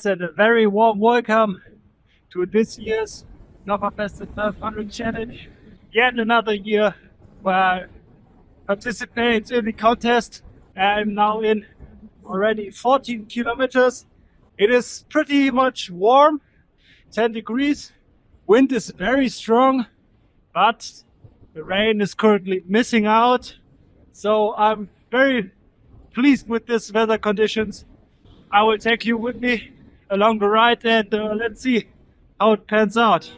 said a very warm welcome to this year's Rapha Festive 500 Challenge. Yet another year where I participate in the contest. I'm now in already 14 kilometers. It is pretty much warm, 10 degrees. Wind is very strong, but the rain is currently missing out. So I'm very pleased with this weather conditions. I will take you with me along the ride and let's see how it pans out.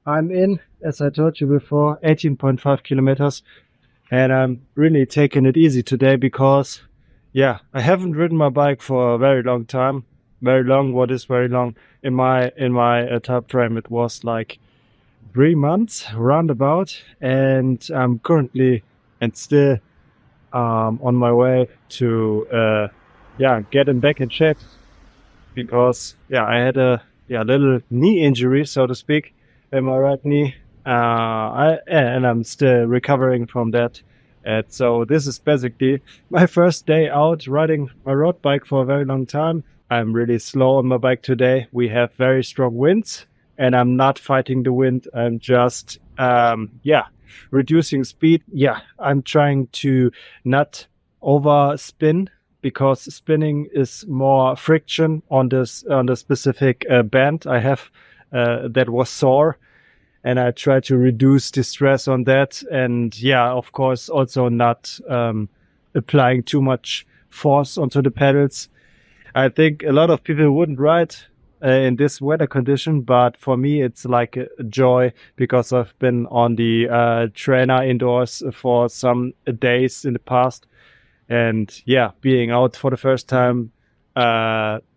I'm in, as I told you before, 18.5 kilometers, and I'm really taking it easy today because, yeah, I haven't ridden my bike for a very long time. Very long. What is very long? In my time frame, it was like 3 months roundabout, and I'm currently and still on my way to getting back in shape because I had a little knee injury, so to speak, in my right knee. And I'm still recovering from that. And so this is basically my first day out riding my road bike for a very long time. I'm really slow on my bike today. We have very strong winds and I'm not fighting the wind. I'm just, reducing speed. Yeah, I'm trying to not overspin because spinning is more friction on the specific band I have that was sore. And I try to reduce the stress on that. And yeah, of course, also not applying too much force onto the pedals. I think a lot of people wouldn't ride in this weather condition, but for me, it's like a joy because I've been on the trainer indoors for some days in the past. And yeah, being out for the first time,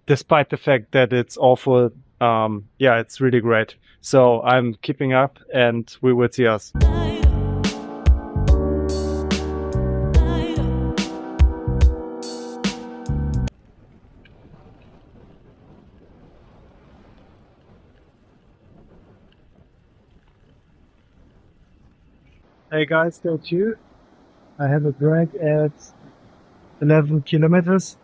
despite the fact that it's awful, it's really great. So I'm keeping up and we will see us. Hey guys, day 2. I have a break at 11 kilometers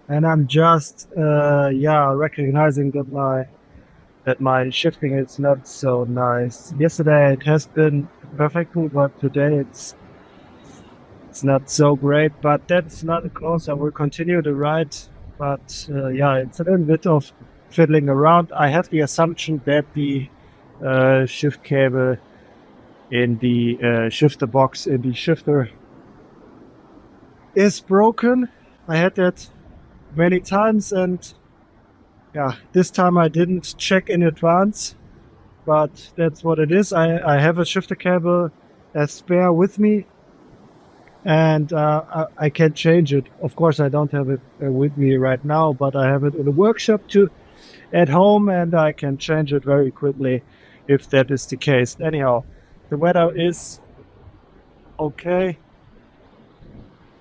and I'm just recognizing that my shifting is not so nice. Yesterday it has been perfectly, but today it's not so great, but that's not a cause. I will continue the ride, but it's a little bit of fiddling around. I have the assumption that the shift cable in the shifter box in the shifter is broken. I had that many times and this time I didn't check in advance, but that's what it is. I have a shifter cable as spare with me and I can change it. Of course I don't have it with me right now, but I have it in the workshop at home and I can change it very quickly if that is the case. Anyhow, the weather is okay.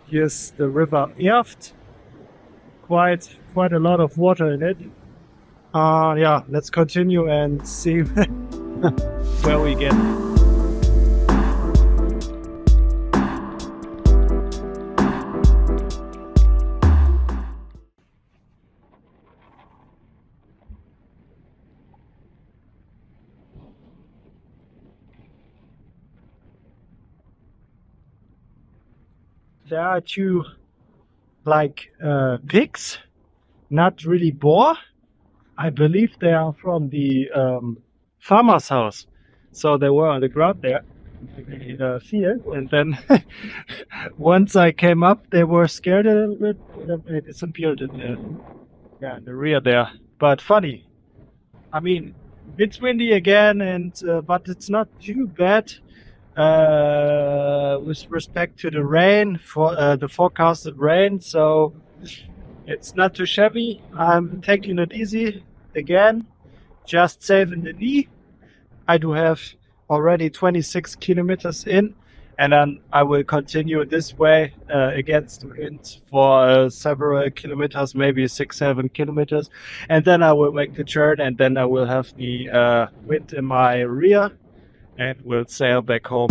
Here's the river Erft. Quite a lot of water in it. Let's continue and see where we get. There are two pigs, not really boar. I believe they are from the farmer's house. So they were on the ground there in the field, and then once I came up, they were scared a little bit. They disappeared in the rear there. But funny. I mean, it's windy again, and but it's not too bad. With respect to the rain, for the forecasted rain, so it's not too shabby. I'm taking it easy again, just saving the knee. I do have already 26 kilometers in and then I will continue this way against the wind for several kilometers, maybe 6-7 kilometers, and then I will make the turn, and then I will have the wind in my rear and will sail back home.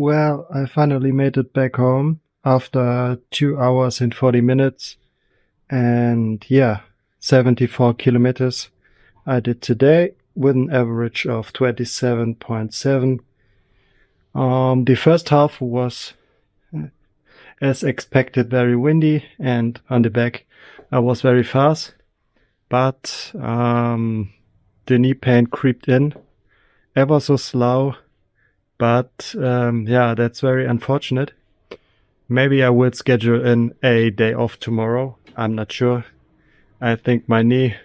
Well, I finally made it back home after 2 hours and 40 minutes. And yeah, 74 kilometers I did today with an average of 27.7. The first half was, as expected, very windy, and on the back I was very fast. But the knee pain creeped in ever so slow. But yeah, that's very unfortunate. Maybe I will schedule in a day off tomorrow. I'm not sure. I think my knee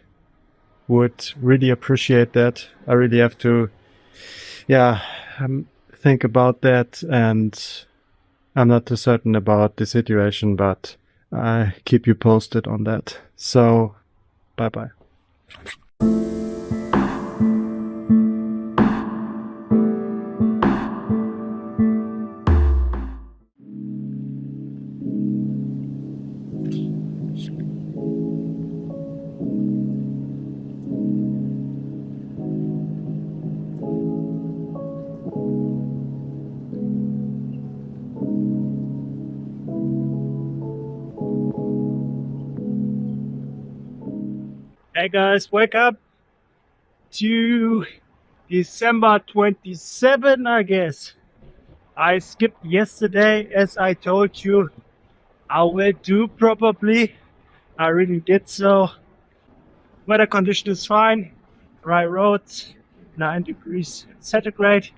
would really appreciate that. I really have to, yeah, think about that. And I'm not too certain about the situation, but I keep you posted on that. So, bye-bye. Hey guys, wake up to December 27, I guess. I skipped yesterday, as I told you I will do probably. I really did so. Weather condition is fine. Right roads, 9 degrees centigrade,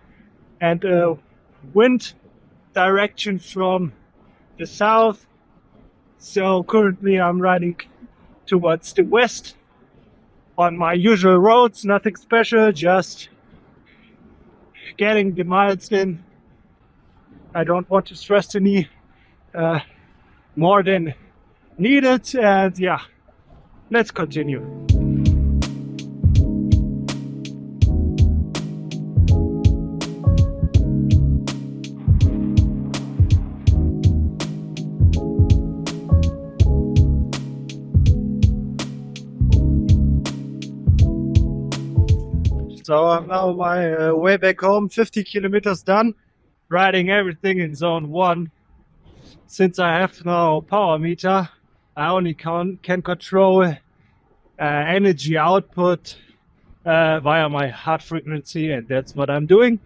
and wind direction from the south. So currently I'm riding towards the west on my usual roads, nothing special, just getting the miles in. I don't want to stress the knee more than needed, and yeah, let's continue. So I'm now on my way back home, 50 kilometers done, riding everything in zone 1. Since I have no power meter, I only can control energy output via my heart frequency, and that's what I'm doing.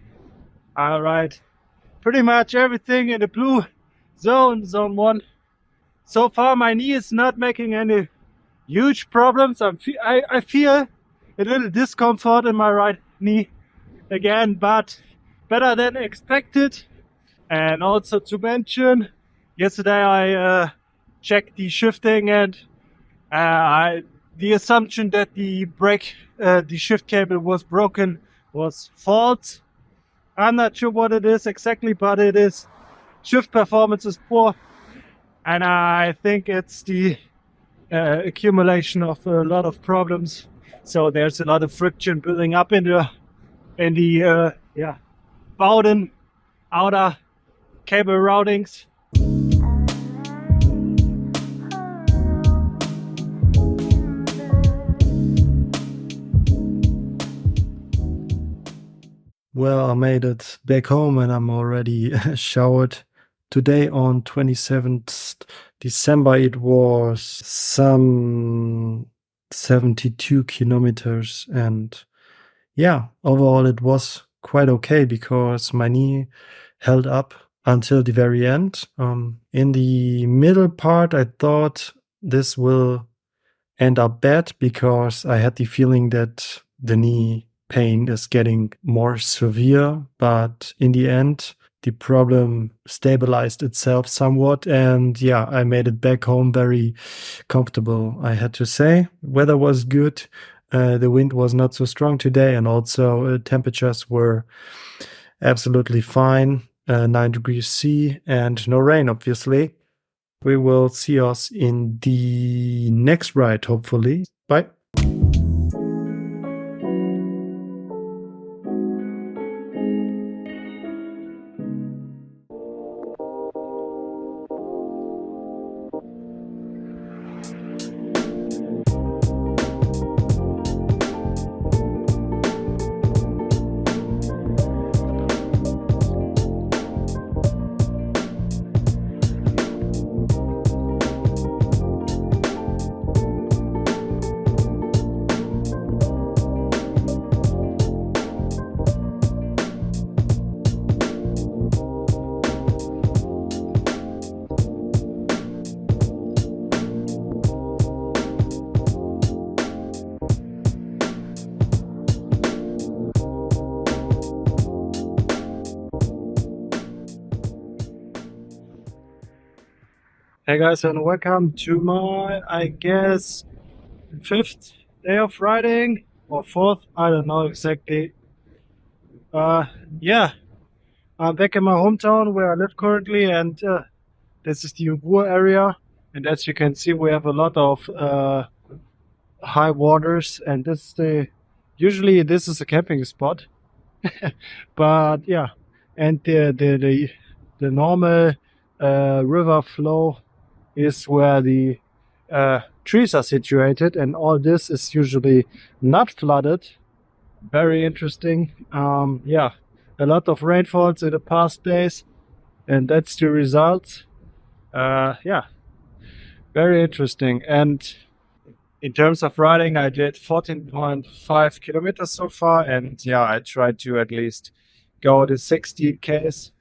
I ride pretty much everything in the blue zone, zone 1. So far my knee is not making any huge problems. I feel a little discomfort in my right knee again, but better than expected. And also to mention, yesterday I checked the shifting, and the assumption that the shift cable was broken was false. I'm not sure what it is exactly, but it is shift performance is poor, and I think it's the accumulation of a lot of problems. So there's a lot of friction building up in the Bowden outer cable routings. Well, I made it back home and I'm already showered. Today on 27th December, it was some 72 kilometers, and yeah, overall it was quite okay because my knee held up until the very end. In the middle part, I thought this will end up bad because I had the feeling that the knee pain is getting more severe, but in the end, the problem stabilized itself somewhat, and yeah, I made it back home very comfortable, I had to say. Weather was good. The wind was not so strong today, and also temperatures were absolutely fine. 9 degrees C and no rain, obviously. We will see us in the next ride, hopefully. Bye. Hey guys, and welcome to my, I guess, fifth day of riding or fourth. I don't know exactly. Uh, yeah, I'm back in my hometown where I live currently, and this is the Ubur area. And as you can see, we have a lot of high waters, and this is usually this is a camping spot. But yeah, and the normal river flow is where the trees are situated, and all this is usually not flooded. Very interesting. Yeah, a lot of rainfalls in the past days, and that's the result. Yeah, very interesting. And in terms of riding, I did 14.5 kilometers so far, and yeah, I tried to at least go the 60 Ks.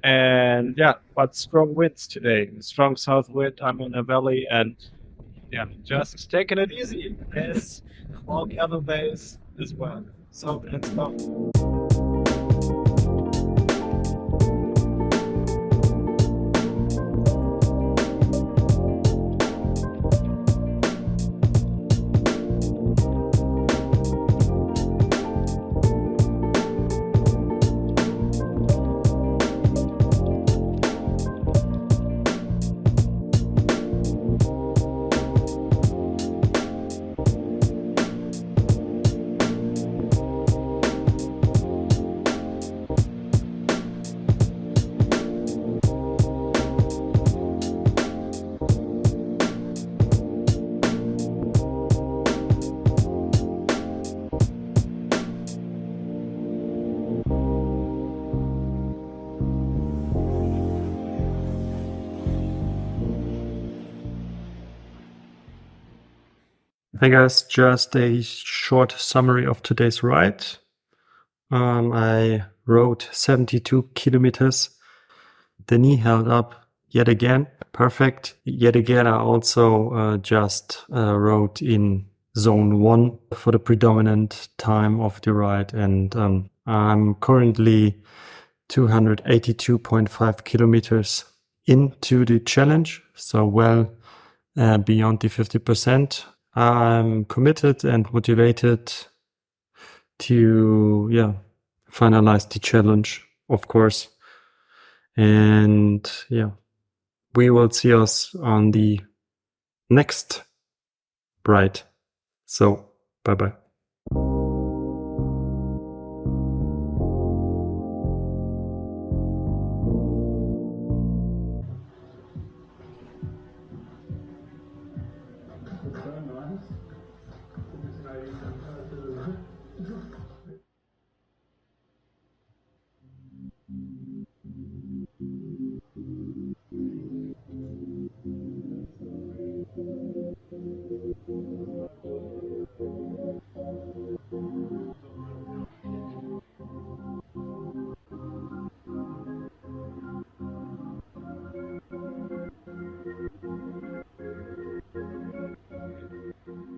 And yeah, but strong winds today, strong south wind. I'm in a valley, and yeah, just taking it easy as all the other days as well. So let's go. Hey guys, just a short summary of today's ride. I rode 72 kilometers. The knee held up yet again, perfect. Yet again, I also just rode in zone 1 for the predominant time of the ride, and I'm currently 282.5 kilometers into the challenge, so well beyond the 50%. I'm committed and motivated to finalize the challenge, of course. And yeah, we will see us on the next ride. So bye bye.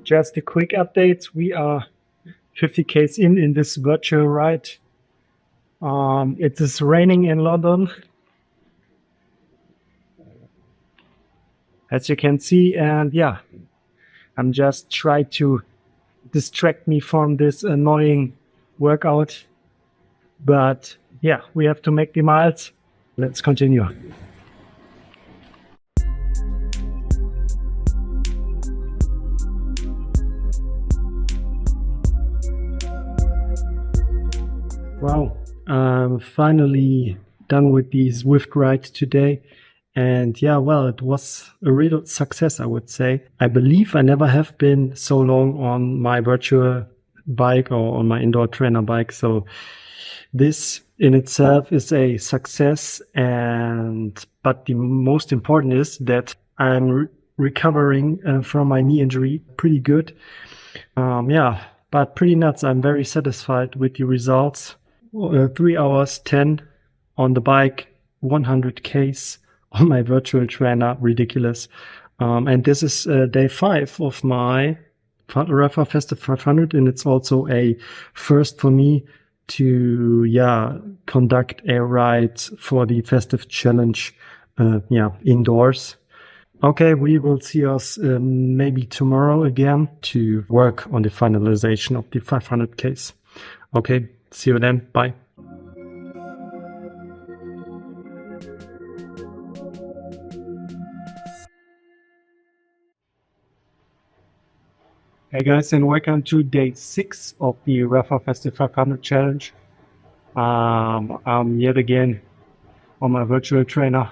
Just a quick update. We are 50 Ks in this virtual ride. It is raining in London, as you can see, and yeah, I'm just trying to distract me from this annoying workout. But yeah, we have to make the miles. Let's continue. Wow, I'm finally done with the Zwift ride today. And yeah, well, it was a real success, I would say. I believe I never have been so long on my virtual bike or on my indoor trainer bike. So this in itself is a success. But the most important is that I'm recovering from my knee injury pretty good. Yeah, but pretty nuts. I'm very satisfied with the results. 3 hours 10 on the bike, 100 Ks on my virtual trainer, ridiculous. And this is day 5 of my Rapha Festive 500, and it's also a first for me to conduct a ride for the Festive Challenge, indoors. Okay, we will see us maybe tomorrow again to work on the finalization of the 500 Ks. Okay, see you then. Bye. Hey guys, and welcome to day 6 of the Rapha Festive 500 challenge. I'm yet again on my virtual trainer.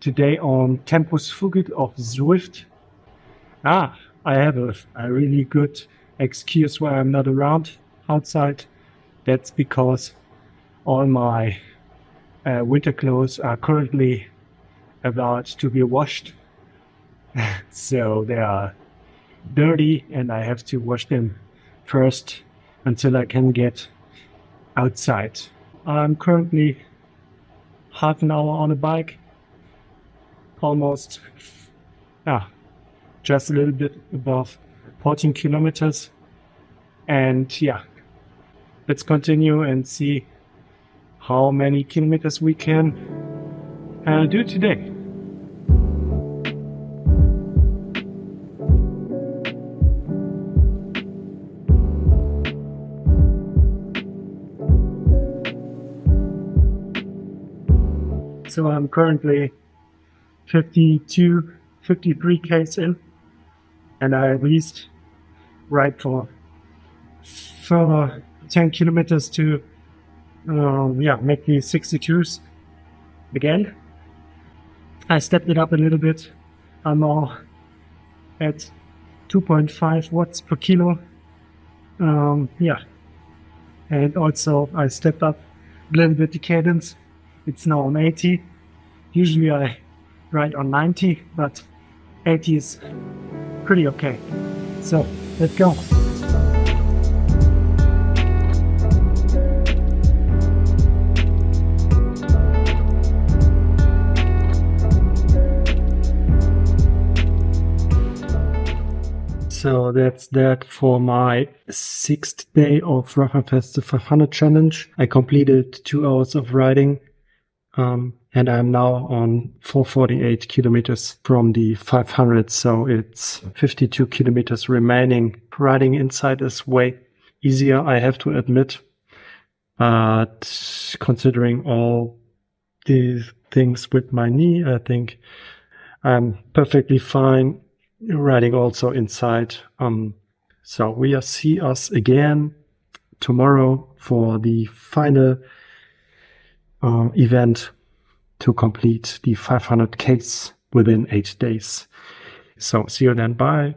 Today on Tempus Fugit of Zwift. I have a really good excuse why I'm not around outside. That's because all my winter clothes are currently about to be washed. So they are dirty and I have to wash them first until I can get outside. I'm currently half an hour on a bike, almost, just a little bit above 14 kilometers. And yeah, let's continue and see how many kilometers we can do today. So I'm currently 53 Ks in, and I at least ride for further 10 kilometers to make the 62s again. I stepped it up a little bit. I'm now at 2.5 watts per kilo. And also I stepped up a little bit the cadence. It's now on 80. Usually I ride on 90, but 80 is pretty okay. So let's go. So that's that for my 6th day of Rapha Festive 500 challenge. I completed 2 hours of riding. And I'm now on 448 kilometers from the 500, so it's 52 kilometers remaining. Riding inside is way easier, I have to admit. But considering all the things with my knee, I think I'm perfectly fine riding also inside. So we'll see us again tomorrow for the final event to complete the 500 Ks within 8 days. So see you then. Bye.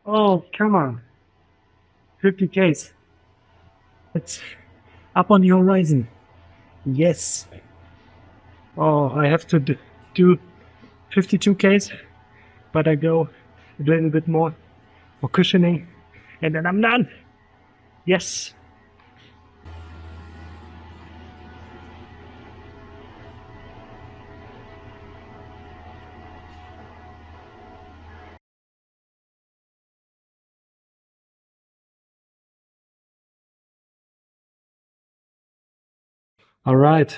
Oh, come on. 50 Ks. It's up on the horizon. Yes. Oh, I have to do 52 Ks, but I go a little bit more more cushioning, and then I'm done. Yes. All right.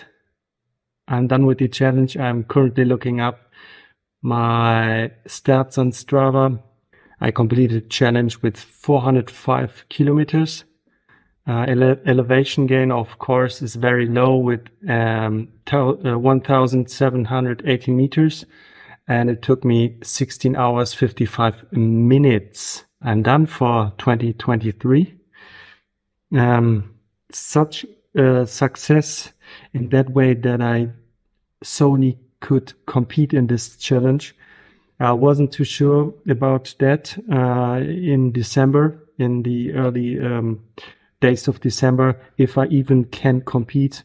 I'm done with the challenge. I'm currently looking up my stats on Strava. I completed the challenge with 405 kilometers. Elevation gain, of course, is very low with 1,780 meters. And it took me 16 hours, 55 minutes. I'm done for 2023. Such a success in that way that I solely could compete in this challenge. I wasn't too sure about that in December, in the early days of December, if I even can compete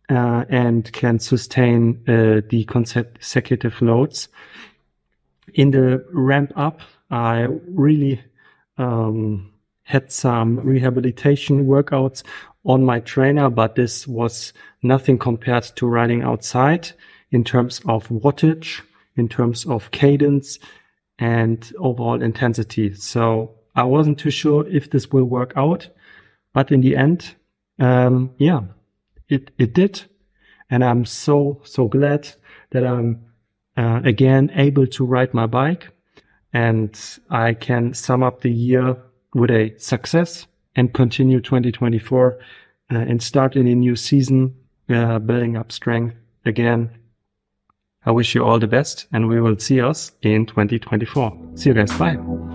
and can sustain the consecutive loads. In the ramp up, I really had some rehabilitation workouts on my trainer, but this was nothing compared to riding outside in terms of wattage, in terms of cadence, and overall intensity. So I wasn't too sure if this will work out, but in the end, yeah, it did. And I'm so glad that I'm again able to ride my bike, and I can sum up the year with a success and continue 2024 and start in a new season, building up strength again. I wish you all the best, and we will see us in 2024. See you guys. Bye.